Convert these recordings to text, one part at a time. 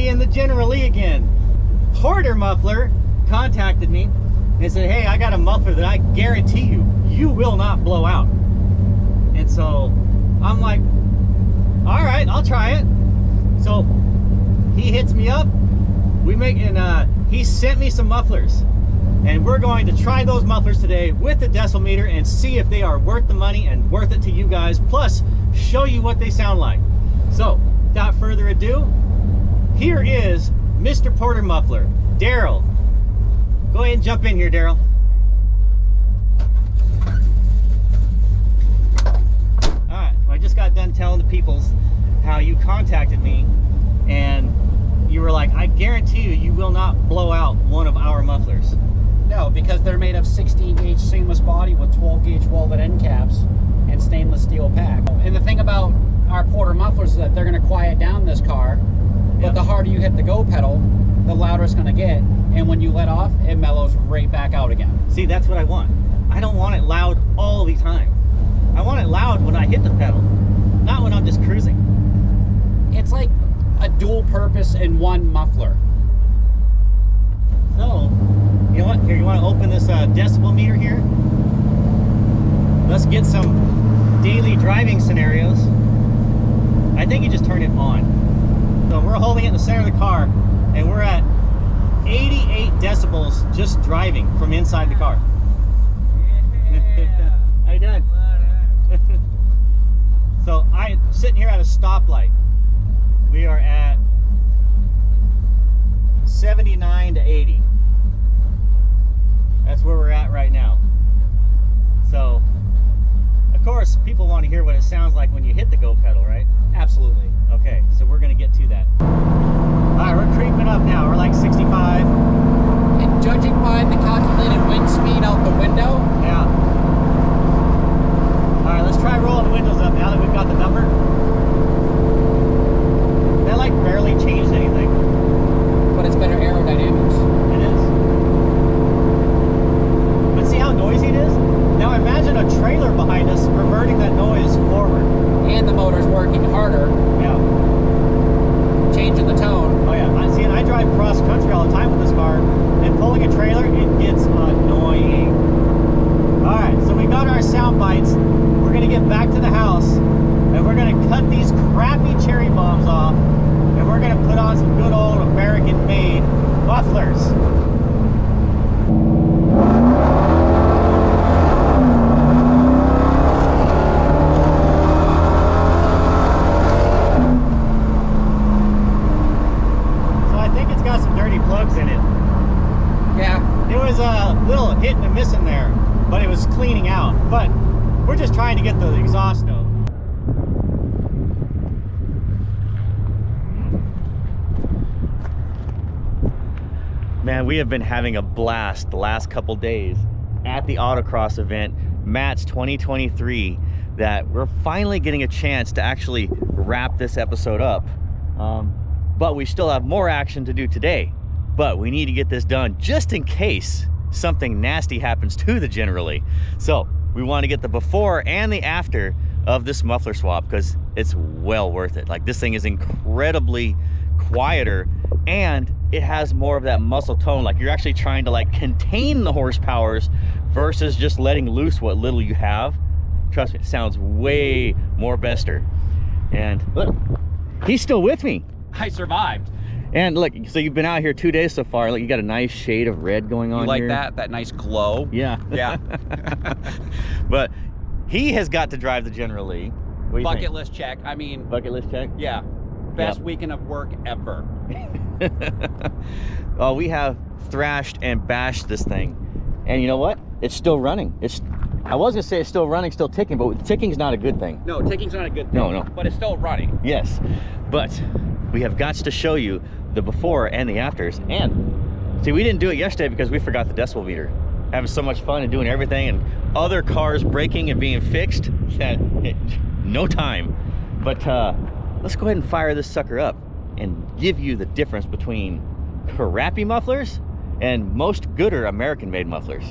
me in the General Lee again. Porter Muffler contacted me and said, hey, I got a muffler that I guarantee you will not blow out. And so I'm like, all right, I'll try it. So he hits me up. He sent me some mufflers. And we're going to try those mufflers today with the decibel meter and see if they are worth the money and worth it to you guys, plus show you what they sound like. So, without further ado, here is Mr. Porter Muffler, Daryl. Go ahead and jump in here, Daryl. Alright, well, I just got done telling the peoples how you contacted me and you were like, I guarantee you will not blow out one of our mufflers. No, because they're made of 16-gauge seamless body with 12-gauge welded end caps and stainless steel pack. And the thing about our Porter mufflers is that they're going to quiet down this car, but the harder you hit the go pedal, the louder it's going to get. And when you let off, it mellows right back out again. See, that's what I want. I don't want it loud all the time. I want it loud when I hit the pedal, not when I'm just cruising. It's like a dual purpose in one muffler. So, you know what? Here, you want to open this decibel meter here? Let's get some daily driving scenarios. I think you just turn it on. So we're holding it in the center of the car, and we're at 88 decibels just driving from inside the car. How you doing? So I'm sitting here at a stoplight. We are at 79 to 80. That's where we're at right now. So, of course, people want to hear what it sounds like when you hit the go pedal, right? Absolutely. Okay, so we're going to get to that. All right, we're creeping up now. We're like 65. And judging by the calculated wind speed out the window. Yeah. All right, let's try rolling the windows up now that we've got the number. That like barely changed anything. But it's better aerodynamics. It is. But see how noisy it is? Now imagine a trailer behind us reverting that noise forward. And the motor's working harder. Yeah. Changing the tone. Oh yeah. I drive cross country all the time with this car, and pulling a trailer, it gets annoying. All right, so we got our sound bites. We're gonna get back to the house, and we're gonna cut these crappy cherry bombs off, and we're gonna put on some good old American-made mufflers. So I think it's got some dirty plugs in it. Yeah. It was a little hit and a miss in there, but it was cleaning out. But we're just trying to get the exhaust note. Man, we have been having a blast the last couple days at the autocross event, Matt's 2023, that we're finally getting a chance to actually wrap this episode up. But we still have more action to do today. But we need to get this done just in case something nasty happens to the General Lee. So we want to get the before and the after of this muffler swap because it's well worth it. Like, this thing is incredibly quieter and it has more of that muscle tone. Like, you're actually trying to like contain the horsepowers versus just letting loose what little you have. Trust me, it sounds way more bester. And look, he's still with me. I survived. And look, so you've been out here 2 days so far. Like, you got a nice shade of red going on You like here. that nice glow? Yeah. Yeah. But he has got to drive the General Lee. What do you Bucket think? list check. I mean, Bucket list check? yeah. Best Yep. weekend of work ever. Well, we have thrashed and bashed this thing. And you know what? It's still running. I was gonna say it's still running, still ticking, but ticking's not a good thing. No, ticking's not a good thing. No. But it's still running. Yes, but we have got to show you the before and the afters. And see, we didn't do it yesterday because we forgot the decibel meter. Having so much fun and doing everything, and other cars breaking and being fixed that no time. But let's go ahead and fire this sucker up and give you the difference between crappy mufflers and most gooder American-made mufflers.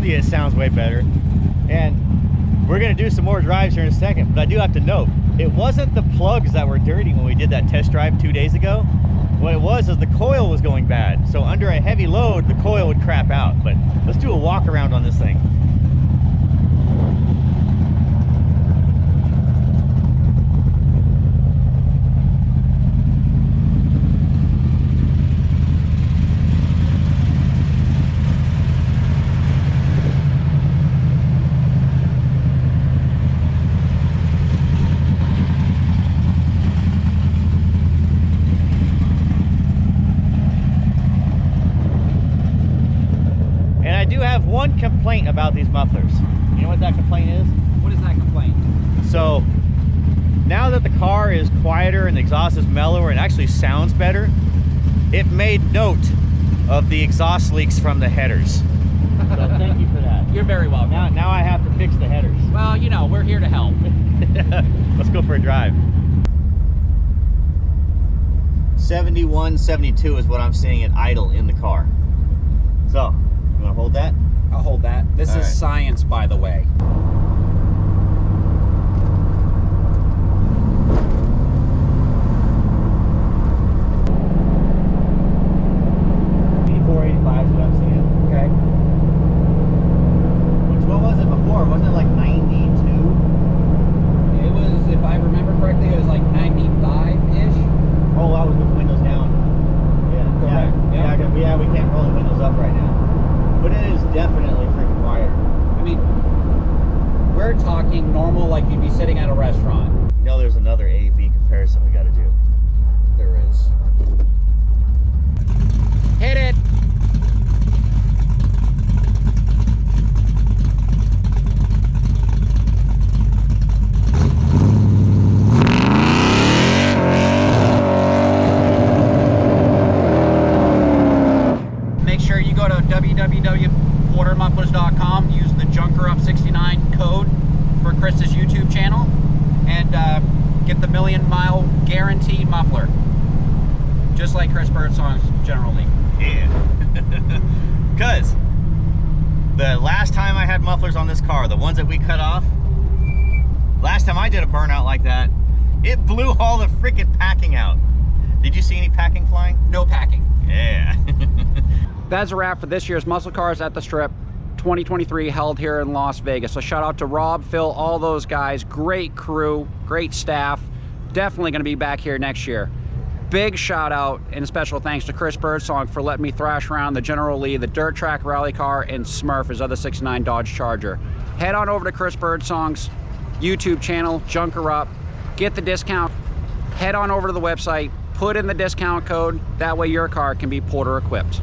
told you it sounds way better. And we're gonna do some more drives here in a second, but I do have to note, it wasn't the plugs that were dirty when we did that test drive 2 days ago. What it was is the coil was going bad. So under a heavy load, the coil would crap out. But let's do a walk around on this thing. One complaint about these mufflers. You know what that complaint is? What is that complaint? So now that the car is quieter and the exhaust is mellower and actually sounds better, it made note of the exhaust leaks from the headers. So thank you for that. You're very welcome. Now I have to fix the headers. Well, you know, we're here to help. Let's go for a drive. 71, 72 is what I'm seeing at idle in the car. So, you want to hold that? I'll hold that. This is science, by the way. Normal, like you'd be sitting at a restaurant. You know, there's another A/B comparison we got to do. There is. Hit it. Make sure you go to www.portermufflers.com, use the JunkerUp69 code for Chris's YouTube channel, and get the million-mile guaranteed muffler, just like Chris Birdsong's generally. Yeah. Because the last time I had mufflers on this car, the ones that we cut off, last time I did a burnout like that, it blew all the freaking packing out. Did you see any packing flying? No packing. Yeah. That's a wrap for this year's Muscle Cars at the Strip 2023, held here in Las Vegas. So shout out to Rob, Phil, all those guys. Great crew, great staff. Definitely going to be back here next year. Big shout out and special thanks to Chris Birdsong for letting me thrash around the General Lee, the dirt track rally car, and Smurf, his other '69 Dodge Charger. Head on over to Chris Birdsong's YouTube channel, Junker Up. Get the discount. Head on over to the website, put in the discount code. That way your car can be Porter equipped.